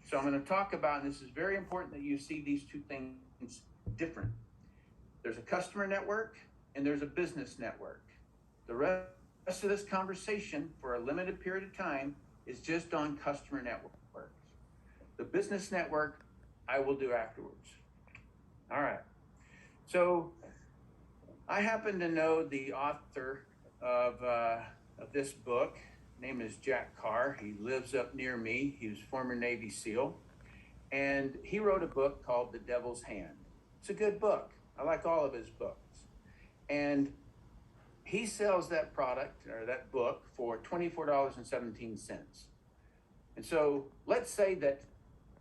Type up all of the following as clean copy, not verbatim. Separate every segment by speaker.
Speaker 1: So I'm going to talk about, and this is very important that you see these two things different. There's a customer network and there's a business network. The rest of this conversation for a limited period of time is just on customer networks. The business network I will do afterwards. All right. So I happen to know the author of this book. His name is Jack Carr. He lives up near me. He was former Navy SEAL. And he wrote a book called The Devil's Hand. It's a good book. I like all of his books. And he sells that product or that book for $24.17. And so let's say that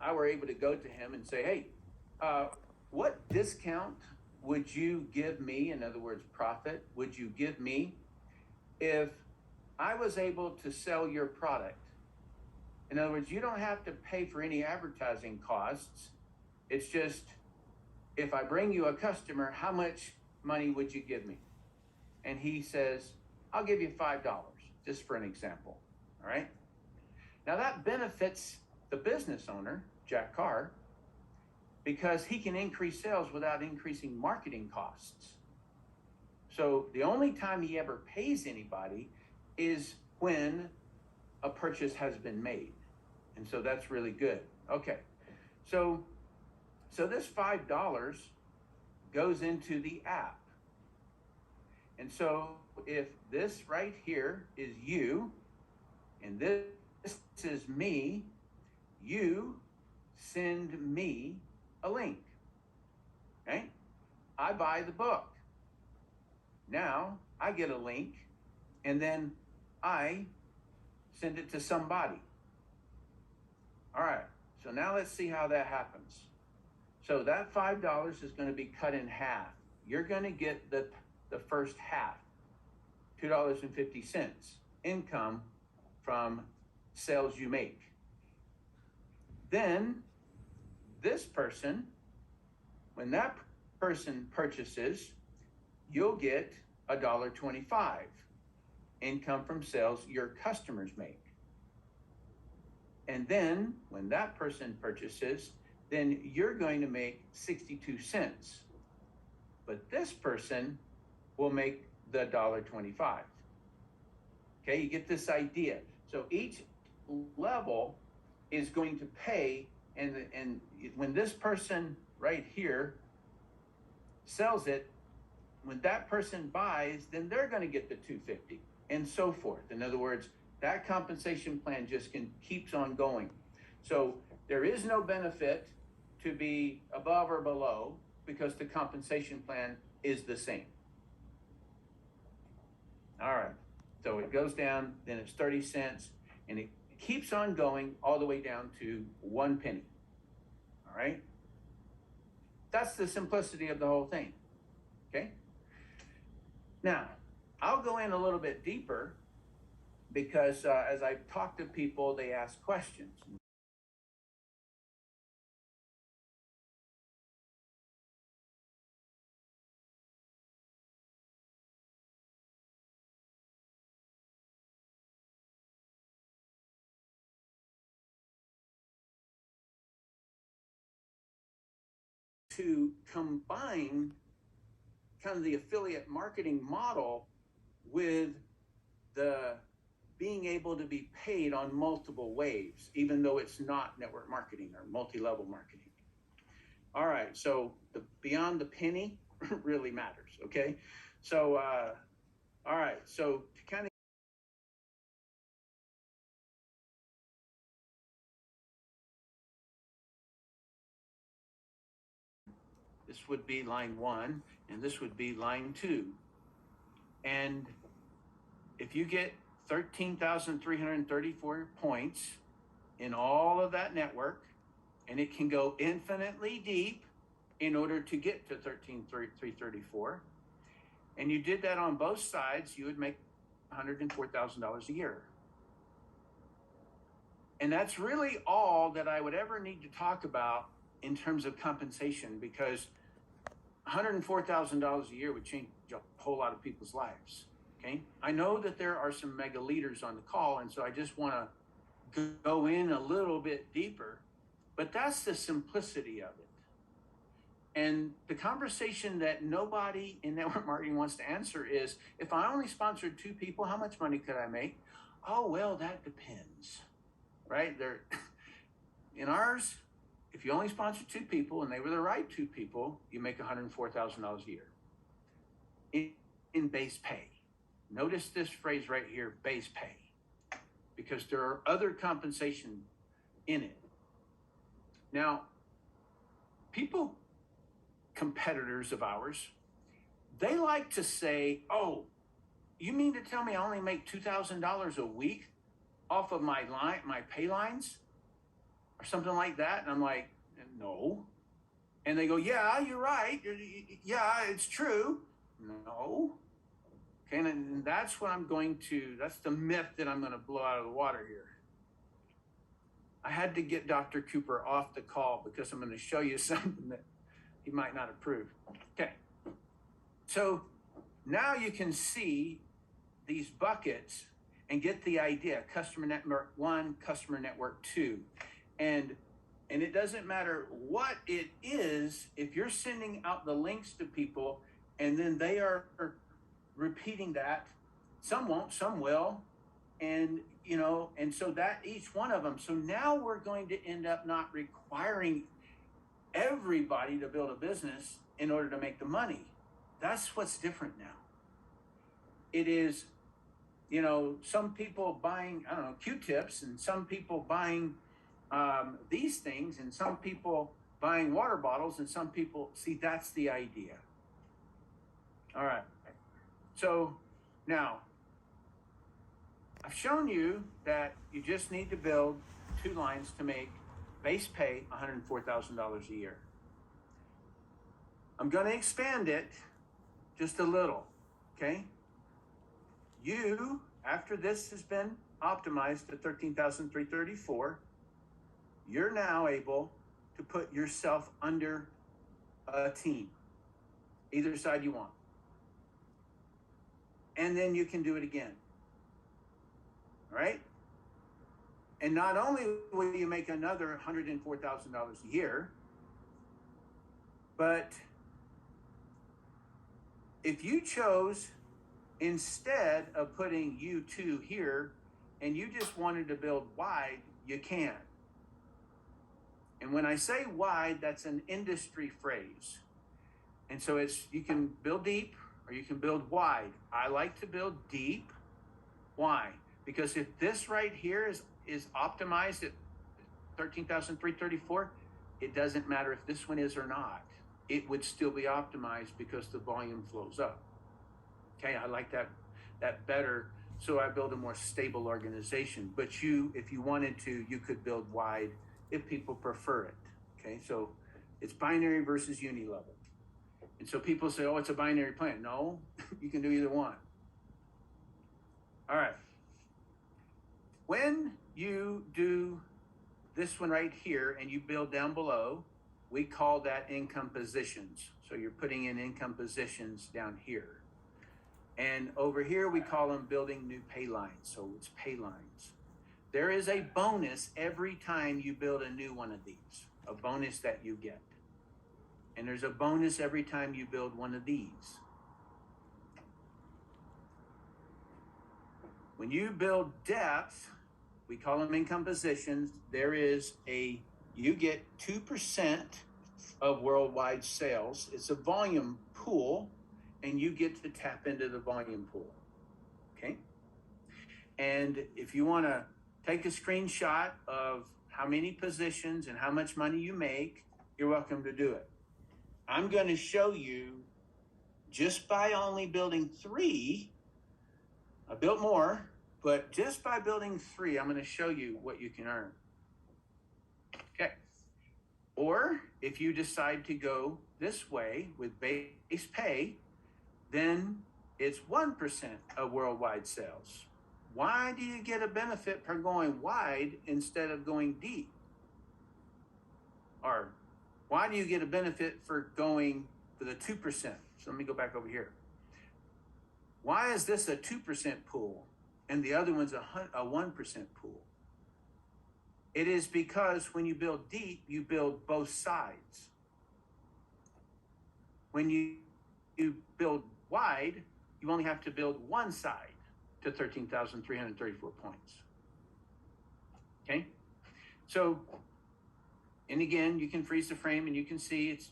Speaker 1: I were able to go to him and say, hey, what discount would you give me, in other words, profit, would you give me if I was able to sell your product? In other words, you don't have to pay for any advertising costs. It's just, if I bring you a customer, how much money would you give me? And he says, I'll give you $5, just for an example, all right? Now that benefits the business owner, Jack Carr, because he can increase sales without increasing marketing costs. So the only time he ever pays anybody is when a purchase has been made. And so that's really good. Okay, so this $5 goes into the app. And so if this right here is you, and this is me, you send me a link, okay? I buy the book. Now I get a link and then I send it to somebody. All right, so now let's see how that happens. So that $5 is going to be cut in half. You're going to get the first half, $2.50 income from sales you make. Then this person, when that person purchases, you'll get $1.25 income from sales your customers make. And then when that person purchases, then you're going to make 62 cents. But this person will make the $1.25. Okay, you get this idea. So each level is going to pay, and when this person right here sells it, when that person buys, then they're going to get the $2.50 and so forth. In other words, that compensation plan just keeps on going. So there is no benefit to be above or below because the compensation plan is the same. All right, so it goes down, then it's 30 cents, and it keeps on going all the way down to 1 penny. All right, that's the simplicity of the whole thing. Okay, now I'll go in a little bit deeper because as I talk to people, they ask questions. To combine kind of the affiliate marketing model with the being able to be paid on multiple waves, even though it's not network marketing or multi-level marketing. All right, so the beyond the penny really matters, okay? So, all right, so to kind of this would be line 1, and this would be line 2. And if you get 13,334 points in all of that network, and it can go infinitely deep in order to get to 13,334, and you did that on both sides, you would make $104,000 a year. And that's really all that I would ever need to talk about in terms of compensation, because $104,000 a year would change a whole lot of people's lives. Okay, I know that there are some mega leaders on the call, and so I just want to go in a little bit deeper But that's the simplicity of it. And the conversation that nobody in network marketing wants to answer is, if I only sponsored 2 people, how much money could I make? Oh, well, that depends, right? In ours, if you only sponsor 2 people and they were the right 2 people, you make $104,000 a year in base pay. Notice this phrase right here, base pay, because there are other compensation in it. Now, competitors of ours, they like to say, oh, you mean to tell me I only make $2,000 a week off of my pay lines or something like that? And I'm like, no. And they go, yeah, you're right. Yeah, it's true. No. Okay, and that's the myth that I'm going to blow out of the water here. I had to get Dr. Cooper off the call because I'm going to show you something that he might not approve. Okay, so now you can see these buckets and get the idea. Customer network 1, customer network 2. And it doesn't matter what it is, if you're sending out the links to people and then they are repeating that, some won't, some will. And so that each one of them. So now we're going to end up not requiring everybody to build a business in order to make the money. That's what's different now. It is, some people buying, Q-tips, and some people buying these things, and some people buying water bottles, and some people, see, that's the idea. All right. So now, I've shown you that you just need to build 2 lines to make base pay $104,000 a year. I'm going to expand it just a little, okay? You, after this has been optimized to $13,334, you're now able to put yourself under a team, either side you want. And then you can do it again. All right? And not only will you make another $104,000 a year, but if you chose, instead of putting U2 here, and you just wanted to build wide, you can. And when I say wide, that's an industry phrase. And so you can build deep or you can build wide. I like to build deep. Why? Because if this right here is optimized at 13,334, it doesn't matter if this one is or not. It would still be optimized because the volume flows up. Okay, I like that better. So I build a more stable organization. But if you wanted to, you could build wide if people prefer it. Okay, so it's binary versus uni-level. And so people say, oh, it's a binary plan. No, you can do either one. All right. When you do this one right here and you build down below, we call that income positions. So you're putting in income positions down here. And over here, we call them building new pay lines. So it's pay lines. There is a bonus every time you build a new one of these, a bonus that you get. And there's a bonus every time you build one of these. When you build depth, we call them income positions. You get 2% of worldwide sales. It's a volume pool, and you get to tap into the volume pool. Okay? And if you want to take a screenshot of how many positions and how much money you make, you're welcome to do it. I'm going to show you, just by only building 3, I built more, but just by building 3, I'm going to show you what you can earn. Okay. Or if you decide to go this way with base pay, then it's 1% of worldwide sales. Why do you get a benefit for going wide instead of going deep? Or why do you get a benefit for going for the 2%? So let me go back over here. Why is this a 2% pool and the other one's a 1% pool? It is because when you build deep, you build both sides. When you build wide, you only have to build one side to 13,334 points. Okay? So, and again, you can freeze the frame and you can see it's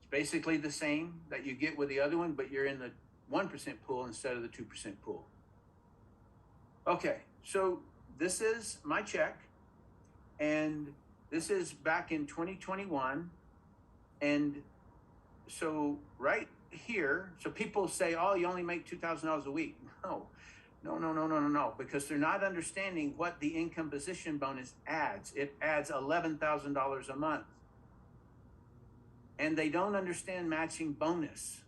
Speaker 1: basically the same that you get with the other one, but you're in the 1% pool instead of the 2% pool. Okay, so this is my check, and this is back in 2021. And so right here, so people say, oh, you only make $2,000 a week. No, because they're not understanding what the income position bonus adds. It adds $11,000 a month. And they don't understand matching bonus.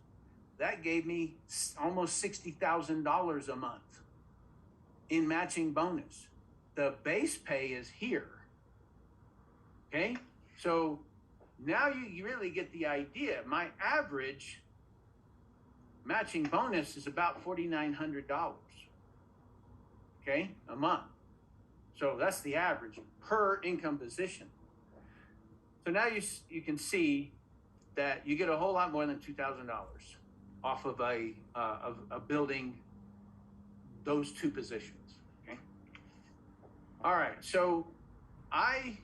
Speaker 1: That gave me almost $60,000 a month in matching bonus. The base pay is here. Okay? So now you really get the idea. My average matching bonus is about $4,900. Okay? A month. So that's the average per income position. So now you can see that you get a whole lot more than $2,000 off of a building those two positions. Okay. All right. So I